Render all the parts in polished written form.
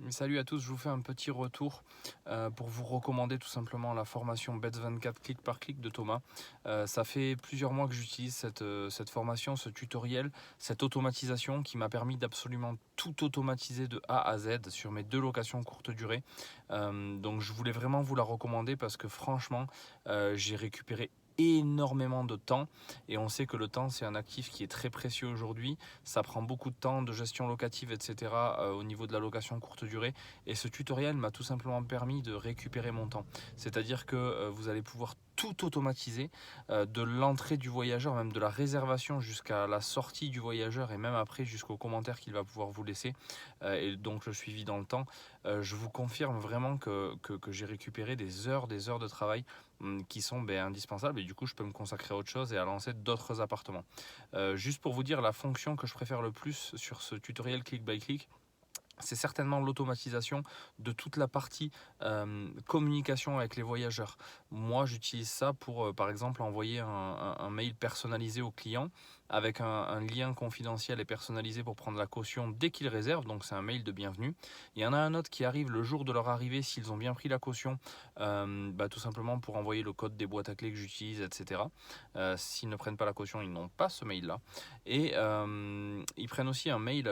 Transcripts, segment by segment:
Salut à tous, je vous fais un petit retour pour vous recommander tout simplement la formation Bets24 clic par clic de Thomas. Ça fait plusieurs mois que j'utilise cette formation, ce tutoriel, cette automatisation qui m'a permis d'absolument tout automatiser de A à Z sur mes 2 locations courte durée. Donc je voulais vraiment vous la recommander parce que franchement, j'ai récupéré énormément de temps et on sait que le temps c'est un actif qui est très précieux aujourd'hui. Ça prend beaucoup de temps de gestion locative, etc. Au niveau de la location courte durée. Et ce tutoriel m'a tout simplement permis de récupérer mon temps. C'est-à-dire que vous allez pouvoir tout automatiser, de l'entrée du voyageur, même de la réservation jusqu'à la sortie du voyageur et même après jusqu'aux commentaires qu'il va pouvoir vous laisser et donc le suivi dans le temps. Je vous confirme vraiment que j'ai récupéré des heures de travail qui sont indispensables et du coup je peux me consacrer à autre chose et à lancer d'autres appartements. Juste pour vous dire la fonction que je préfère le plus sur ce tutoriel click by click, c'est certainement l'automatisation de toute la partie communication avec les voyageurs. Moi, j'utilise ça pour, par exemple, envoyer un mail personnalisé au client avec un lien confidentiel et personnalisé pour prendre la caution dès qu'ils réservent. Donc, c'est un mail de bienvenue. Il y en a un autre qui arrive le jour de leur arrivée s'ils ont bien pris la caution, tout simplement pour envoyer le code des boîtes à clés que j'utilise, etc. S'ils ne prennent pas la caution, ils n'ont pas ce mail-là. Et ils prennent aussi un mail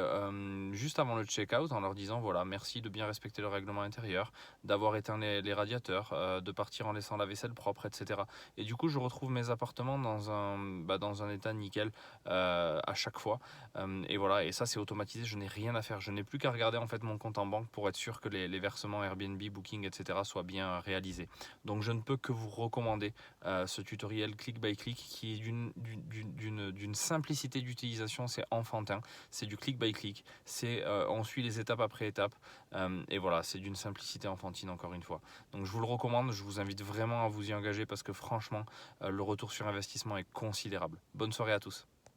juste avant le check-out en leur disant voilà, merci de bien respecter le règlement intérieur, d'avoir éteint les radiateurs, de partir en laissant la vaisselle propre, etc. Et du coup, je retrouve mes appartements dans un état nickel à chaque fois. Et voilà, et ça c'est automatisé, je n'ai rien à faire. Je n'ai plus qu'à regarder en fait mon compte en banque pour être sûr que les versements Airbnb, Booking, etc. soient bien réalisés. Donc je ne peux que vous recommander ce tutoriel click by click qui est d'une simplicité d'utilisation, c'est enfantin, c'est du click by click, on suit les étapes après étapes et voilà, c'est d'une simplicité enfantine encore une fois. Donc je vous le recommande, je vous invite vraiment à vous y engager parce que franchement le retour sur investissement est considérable. Bonne soirée à tous.